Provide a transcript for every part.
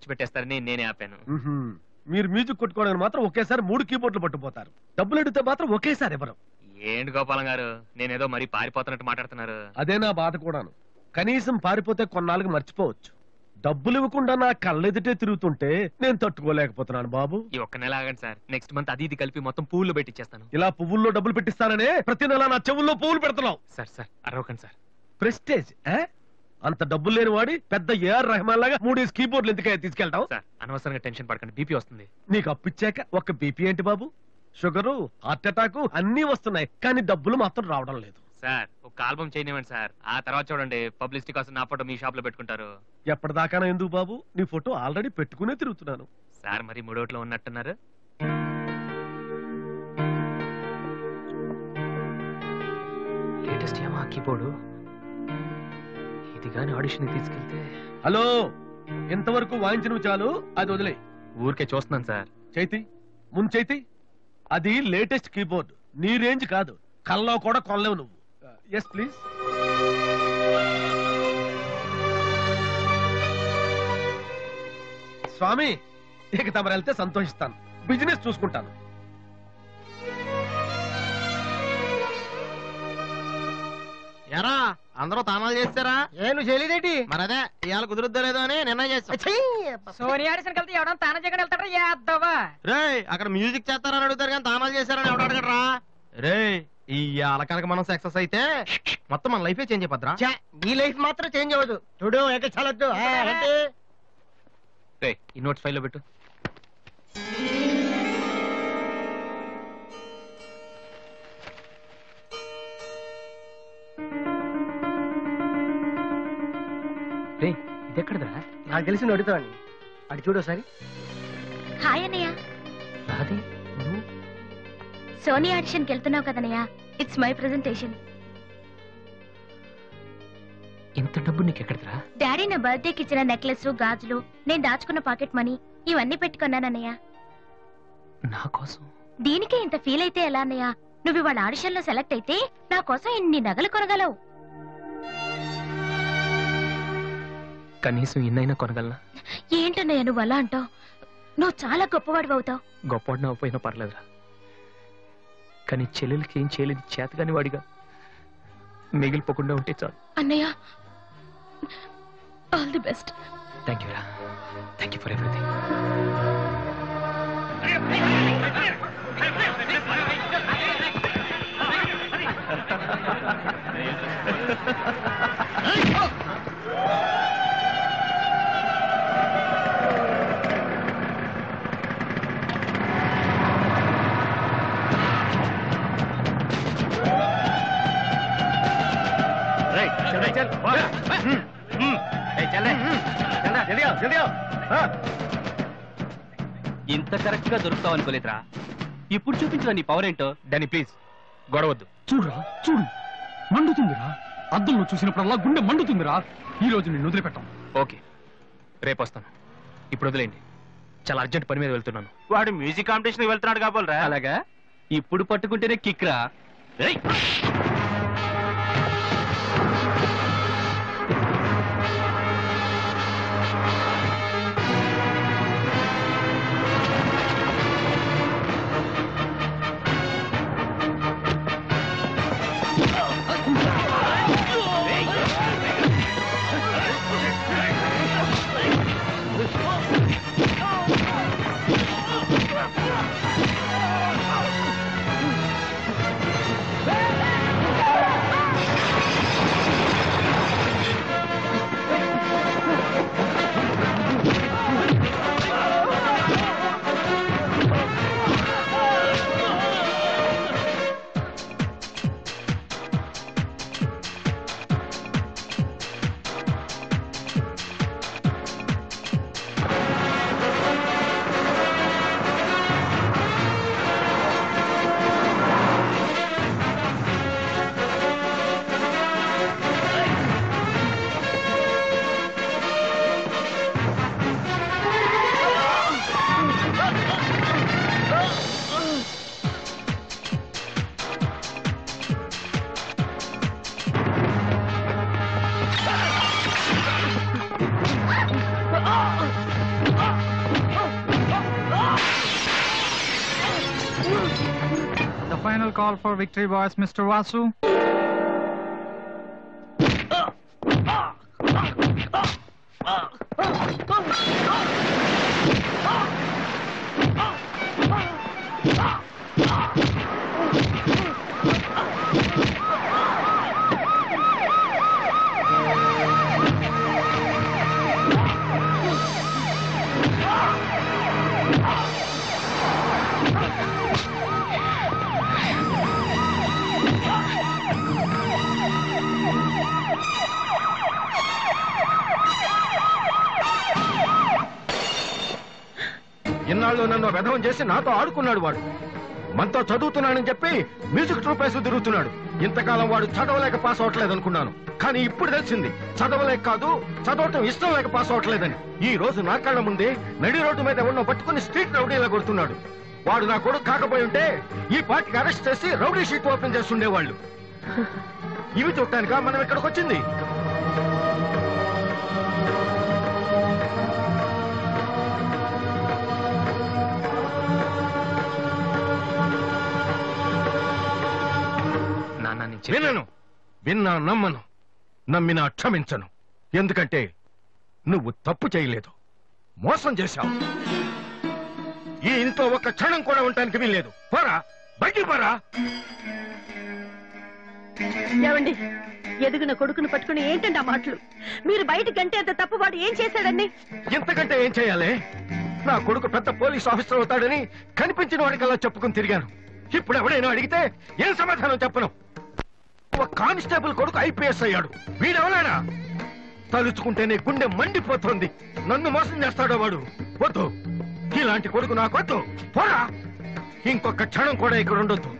ఖర్చు పెట్టేస్తారని నేనే ఆపాను. మీరు మ్యూజిక్ కొట్టుకోవడానికి మాత్రం ఒకేసారి 3 కీబోర్డులు పట్టుకుపోతారు. డబ్బులు అడిగితే మాత్రం ఒకేసారి ఎవరు? ఏంటి గోపాలం గారు, నేనేదో మరీ పారిపోతున్నట్టు మాట్లాడుతున్నారు. అదే నా బాధ కూడాను. కనీసం పారిపోతే కొన్నాళ్ళకి మర్చిపోవచ్చు. డబ్బులు ఇవ్వకుండా నా కళ్ళెదుటే తిరుగుతుంటే నేను తట్టుకోలేకపోతున్నాను బాబు. ఈ ఒక్క నెల ఆగండి సార్, నెక్స్ట్ మంత్ అది ఇది కలిపి మొత్తం పువ్వులు పెట్టిచ్చేస్తాను. ఇలా పువ్వుల్లో డబ్బులు పెట్టిస్తాననే ప్రతి నెల నా చెవుల్లో పువ్వులు పెడుతున్నావు. సార్ సార్ అరవకండి సార్. ప్రెస్టేజ్ అంత డబ్బులు లేని వాడి పెద్ద ఏఆర్ రెహమాన్ లాగా 3 కీబోర్డులు ఎందుకయ్యా తీసుకెళ్తావు? సార్ అనవసరంగా టెన్షన్ పడకండి, బీపీ వస్తుంది. నీకు అప్పిచ్చాక ఒక్క బీపీ ఏంటి బాబు? షుగరు, హార్ట్ అటాక్ అన్ని వస్తున్నాయి, కానీ డబ్బులు మాత్రం రావడం లేదు. సార్ ఒక ఆల్బమ్ చేయనివ్వండి సార్, ఆ తర్వాత చూడండి పబ్లిసిటీ కోసం నా ఫోటో మీ షాప్ లో పెట్టుకుంటారు. ఎప్పటిదాకా ఎందుకు బాబు? నీ ఫోటో ఆల్రెడీ పెట్టుకునే తిరుగుతున్నాను. సార్ మరి మూడోట్లో ఉన్నట్టున్నారు. లేటెస్ట్ ఏమా కీబోర్డు, ఇది గాని ఆడిషన్ తీసుకెళ్తే. హలో, ఇంతవరకు వాయించిన చాలు, అది వదిలే. ఊరికే చూస్తున్నాను సార్. చైతి ముందు చైతి, అది లేటెస్ట్ కీబోర్డ్, నీ రేంజ్ కాదు, కల్లో కూడా కొనలేవు నువ్వు. Yes please. స్వామి, ఇక తమరు వెళ్తే సంతోషిస్తాను, బిజినెస్ చూసుకుంటాను. ఎరా అందరూ తానాలు చేస్తారా? నువ్వు చేయలేదేంటి? మరి అదే ఇవాళ కుదురుద్దో లేదో అని నిర్ణయం చేస్తా. సోనియా ఆడిషన్ కలిసి ఎవడం తాన జగన్ వెళ్తాడా? యాదవా రే అక్కడ మ్యూజిక్ చేస్తారని అడుగుతారు కానీ తానాలు చేస్తారని ఎవడు అడగడరా? రే ఇవాళ కనుక మనం సక్సెస్ అయితే మొత్తం మన లైఫే చేంజ్ అయిపోద్రా. నీ లైఫ్ మాత్రం చేంజ్ అవ్వదు. చూడు ఎక్కలొద్దు. ఈ నోట్స్ ఫైల్ లో పెట్టు. ఇదెక్కడదా? నాకు తెలిసి నువ్వు అడుగుతావని. అటు చూడు ఒకసారి. హాయ్ అన్నయ్య. సోనియా ఆడిషన్కి వెళ్తున్నావు కదన్నయ్య, ఇట్స్ మై ప్రెజెంటేషన్. ఇంత డబ్బు నీకు ఎక్కడరా? డాడీ నా బర్త్డేకి ఇచ్చిన నెక్లెస్, గాజులు, నేను దాచుకున్న పాకెట్ మనీ ఇవన్నీ పెట్టుకున్నానన్నయ్య. నా కోసం? దీనికే ఇంత ఫీల్ అయితే ఎలా అన్నయ్య? నువ్వు ఇవాళ ఆడిషన్ లో సెలెక్ట్ అయితే నా కోసం ఇన్ని నగలు కొనగలవు. కనీసం ఇన్నైనా కొనగలనా? ఏంటన్నయ్య నువ్వు అలా అంటావు? నువ్వు చాలా గొప్పవాడివి అవుతావు. గొప్పవాడిని అవ్వపోయినా పర్లేదురా, కానీ చెల్లెలకి ఏం చేయలేదు చేతగాని వాడిగా మిగిలిపోకుండా ఉంటే చాలు. అన్నయ్య, all the best. Thank you రా, థ్యాంక్ యూ ఫర్ ఎవ్రీథింగ్. ఇంత కరెక్ట్ గా దొరుకుతావు అనుకోలేదురా. ఇప్పుడు చూపించరా నీ పవర్ ఏంటో. డానీ ప్లీజ్ గొడవద్దు. చూడురా చూడు, మండుతుందిరా. అద్దంలో చూసినప్పుడల్లా గుండె మండుతుందిరా. ఈ రోజు నిన్ను వదిలిపెట్టాం. ఓకే, రేపు వస్తాను. ఇప్పుడు వదిలేండి, చాలా అర్జెంట్ పని మీద వెళ్తున్నాను. వాడు మ్యూజిక్ కాంపిటీషన్ వెళ్తున్నాడు కాబోలరా. అలాగా? ఇప్పుడు పట్టుకుంటేనే కిక్ రా. final call for victory, boys. Mr. Vasu. ఇన్నాళ్ళు నన్ను వెధవం చేసి నాతో ఆడుకున్నాడు వాడు. మనతో చదువుతున్నానని చెప్పి మ్యూజిక్ ట్రూప్ వేసి తిరుగుతున్నాడు. ఇంతకాలం వాడు చదవలేక పాస్ అవట్లేదు అనుకున్నాను, కానీ ఇప్పుడు తెలిసింది చదవలేక కాదు, చదవటం ఇష్టం లేక పాస్ అవట్లేదని. ఈ రోజు నా కళ్ళ ముందే నడి రోడ్డు మీద ఉన్న పట్టుకుని స్ట్రీట్ రౌడీలా కొడుతున్నాడు. వాడు నా కొడుకు కాకపోయి ఉంటే ఈ పార్టీకి అరెస్ట్ చేసి రౌడీ షీట్ ఓపెన్ చేస్తుండేవాళ్ళు. ఇవి చూడటానికా మనం ఇక్కడికి వచ్చింది? వినను, విన్నా నమ్మను, నమ్మినా క్షమించను. ఎందుకంటే నువ్వు తప్పు చేయలేదు, మోసం చేశావు. ఈ ఇంట్లో ఒక్క క్షణం కూడా ఉండటానికి వీల్లేదు. పోరా, బయటికి పోరా. ఏమండి, ఎదుగున కొడుకును పట్టుకుని ఏంటండి ఆ మాటలు? మీరు బయటికి గంటే అంత తప్పు వాడు ఏం చేశాడండి? ఇంతకంటే ఏం చేయాలి? నా కొడుకు పెద్ద పోలీస్ ఆఫీసర్ అవుతాడని కనిపించిన వాడికల్లా చెప్పుకుని తిరిగాను. ఇప్పుడు ఎవడైనా అడిగితే ఏం సమాధానం చెప్పను. ఒక కానిస్టేబుల్ కొడుకు ఐపీఎస్ అయ్యాడు. వీడెవలాడా? తలుచుకుంటేనే గుండె మండిపోతుంది. నన్ను మోసం చేస్తాడో వాడు. వద్దు, ఇలాంటి కొడుకు నాకు వద్దు. పోరా, ఇంకొక క్షణం కూడా ఇక్కడ ఉండొద్దు.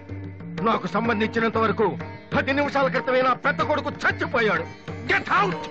నాకు సంబంధించినంత వరకు 10 నిమిషాల క్రితమే నా పెద్ద కొడుకు చచ్చిపోయాడు. Get out.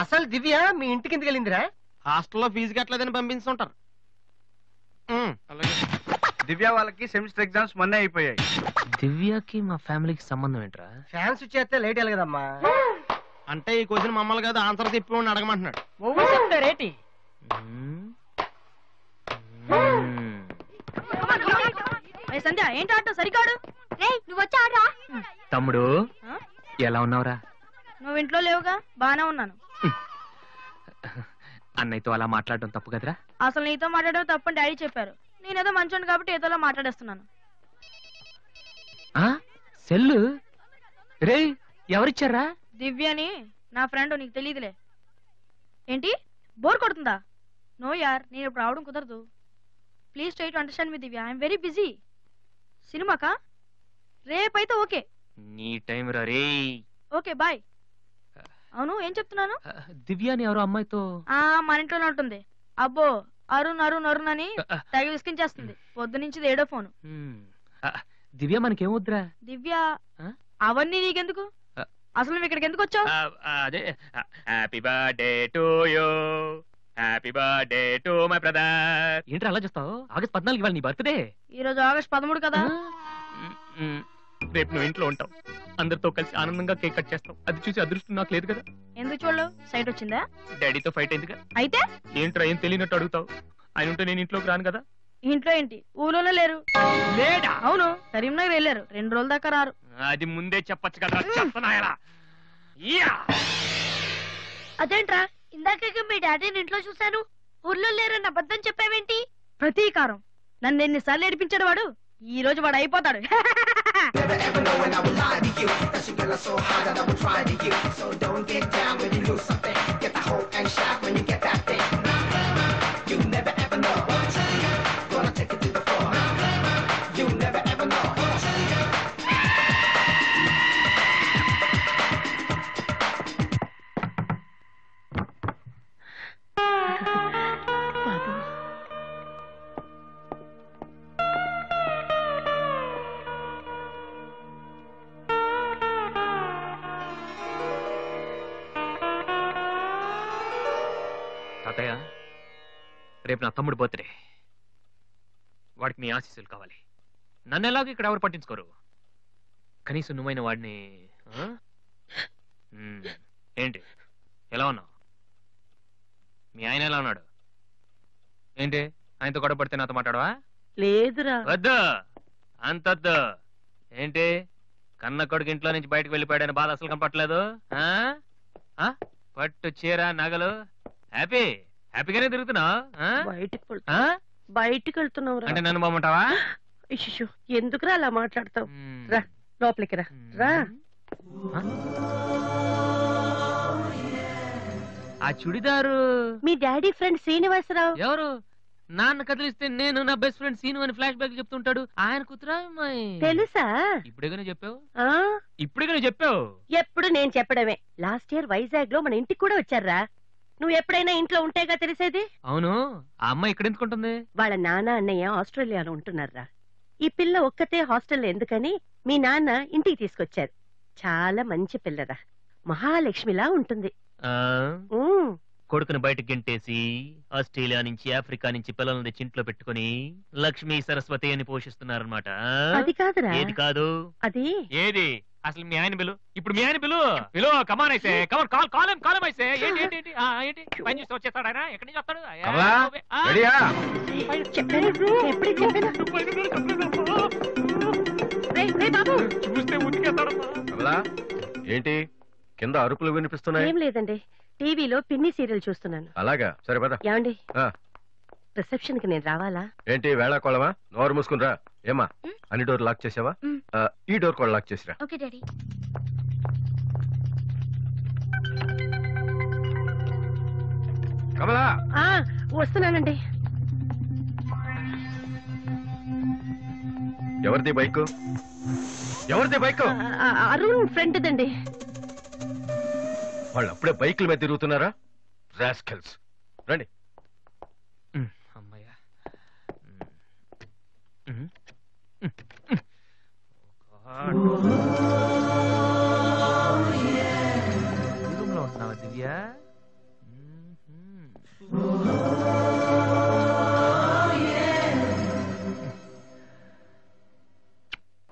అసలు దివ్య మీ ఇంటికి ఎందుకు వెళ్ళిందిరా? హాస్టల్లో ఫీజు కట్టలేదని పంపిస్తుంటారు. దివ్య వాళ్ళకి సెమిస్టర్ ఎగ్జామ్స్ మొన్నే అయిపోయాయి. దివ్యకి మా ఫ్యామిలీకి సంబంధం ఏంట్రా? ఫ్యాన్స్ చేస్తే లేట్ అయ్యాలి కదమ్మా. అంటే ఈ క్వశ్చన్ మమ్మల్ని కాదు ఆన్సర్ చెప్పి అడగమంటున్నాడు. చెప్తారేటి? సంధ్య ఏంటి ఆటో సరికాడు? నువ్వు వచ్చి ఆడరా. తమ్ముడు ఎలా ఉన్నావురా? నువ్వు ఇంట్లో లేవుగా, బానే ఉన్నాను. అన్నయ్యతో అలా మాట్లాడడం తప్పు కదరా? అసలు నీతో మాట్లాడడం తప్పని డాడీ చెప్పారు. నేనేదో మంచోండి కాబట్టి ఏదోలా మాట్లాడేస్తున్నాను. సెల్లు రే ఎవరిచ్చారా? దివ్యని, నా ఫ్రెండ్, నీకు తెలియదులే. ఏంటి బోర్ కొడుతుందా? నో యార్, నేను ఇప్పుడు రావడం కుదరదు. Please try to understand me Divya, I'm very busy. సినిమాకా? రేపైతే ఓకే. నీ టైం రా రే. Okay bye. అవును, ఏం చెప్తున్నాను? దివ్యాని ఎవరో అమ్మాయితో మన ఇంట్లోనే ఉంటుంది. అబ్బో, అరుణ్ అరుణ్ అరుణ్ అని తెగ విసికించేస్తుంది. పొద్దు నుంచి ఏడో ఫోను. దివ్య మనకేం వద్దురా. దివ్య అవన్నీ నీకెందుకు? అసలు నువ్వు ఇక్కడికి ఎందుకు వచ్చావు? అదే happy birthday to you, happy birthday to my brother. ఏంట్రా అలా చేస్తావు? ఆగస్ట్ 14 ఇవాళ నీ బర్త్డే. ఈ రోజు ఆగస్ట్ 13 కదా. రేపు నువ్వు ఇంట్లో ఉంటావు, అందరితో కలిసి ఆనందంగా కేక్ కట్ చేస్తావు. అది చూసి అదృష్టం నాకు లేదు కదా. ఎందుకు చూడలేవు? సైట్ వచ్చిందా? డాడీతో ఫైట్ అయిందిగా. అయితే ఏంట్రా ఏం తెలియనట్టు అడుగుతావు? ఆయన ఉంటే నేను ఇంట్లోకి రాను కదా. ఇంట్లో ఏంటి ఊళ్ళోనే లేరు. లేడా? అవును, కరీంనగర్ వెళ్ళారు. 2 రోజుల దాకా రారు. అది ముందే చెప్పొచ్చు కదా. చెప్పనాయలా అదేంట్రా, ఇందాక మీ డాడీని ఇంట్లో చూశాను, ఊర్లో లేరన్న అబద్ధం చెప్పావేంటి? ప్రతీకారం. నన్ను ఎన్నిసార్లు ఏడిపించాడు వాడు. ఈ రోజు వాడు అయిపోతాడు. తాతయ్య, రేపు నా తమ్ముడు బర్త్డే. వాడికి మీ ఆశీస్సులు కావాలి. నన్ను ఎలాగో ఇక్కడ ఎవరు పట్టించుకోరు. కనీసం నువ్వైన వాడిని. ఏంటి ఎలా ఉన్నావు? మీ ఆయన ఎలా ఉన్నాడు? ఏంటి ఆయనతో గొడవ పడితే నాతో మాట్లాడవా? లేదురా. వద్దు, అంతొద్దు. ఏంటి కన్న కొడుకు ఇంట్లో నుంచి బయటకు వెళ్ళిపోయాడని బాధ అసలు కనపట్లేదు. పట్టు చీర నగలు హ్యాపీగానే తిరుగుతున్నావు. బయటికి వెళ్తున్నావు అంటే నన్ను బాగుంటావా? ఎందుకురా అలా మాట్లాడతావు? రా లోపలికి రా. రా. ఆ చుడిదారు మీ డాడీ ఫ్రెండ్ శ్రీనివాసరావు. ఎవరు? నాన్న కదిలిస్తే నేను నా బెస్ట్ ఫ్రెండ్ సీను అని ఫ్లాష్ బ్యాక్ చెప్తుంటాడు. ఆయన కూతురా అమ్మాయి? తెలుసా? ఇప్పుడేగానే చెప్పావు. ఇప్పుడేగానే చెప్పావు. ఎప్పుడు నేను చెప్పడమే. లాస్ట్ ఇయర్ వైజాగ్ లో మన ఇంటికి కూడా వచ్చారా. నువ్వు ఎప్పుడైనా ఇంట్లో ఉంటేగా తెలిసేది. అవును, ఆ అమ్మాయి ఇక్కడ ఎందుకుంటుంది? వాళ్ళ నాన్న అన్నయ్య ఆస్ట్రేలియాలో ఉంటున్నారా. ఈ పిల్ల ఒక్కతే హాస్టల్లో ఎందుకని మీ నాన్న ఇంటికి తీసుకొచ్చారు. చాలా మంచి పిల్లరా, మహాలక్ష్మిలా ఉంటుంది. కొడుకుని బయటకు గెంటేసి ఆస్ట్రేలియా నుంచి ఆఫ్రికా నుంచి పిల్లల్ని తెచ్చి ఇంట్లో పెట్టుకుని లక్ష్మీ సరస్వతి అని పోషిస్తున్నారనమాట. అది కాదురా. ఏది కాదు? అది ఏది? అసలు మీ ఆయన బిలు. ఇప్పుడు మీ ఆయన బిలు బిలు. కమాన్ అయితే కమాన్, కాల్ కాలం కాలం అయితే. ఏంటి ఏంటి ఏంటి ఏంటి పని చేసి వచ్చేస్తాడు ఆయన? ఎక్కడి నుంచి వస్తాడు? చూస్తే ఏంటి కింద అరుపులు వినిపిస్తున్నాయి? ఏం లేదండి, టీవీలో పిన్ని సీరియల్ చూస్తున్నాను. అలాగా, సరే పద. ఏమండి, రిసెప్షన్ కి నేను రావాలా? ఏంటి వేళాకోళమా? నోరు మూసుకునిరా. ఏమా అన్ని డోర్ లాక్ చేసావా? ఈ డోర్ కూడా లాక్ చేసిరా. Okay daddy. కమలా, వస్తున్నానండి. ఎవరిది బైక్? ఎవరిది బైక్? అరుణ్ ఫ్రెండ్ దండి. వాళ్ళు అప్పుడే బైకుల మీద తిరుగుతున్నారా? రాస్కెల్స్. రండి. అమ్మయ్యా. ఉంటున్నావా దివ్య?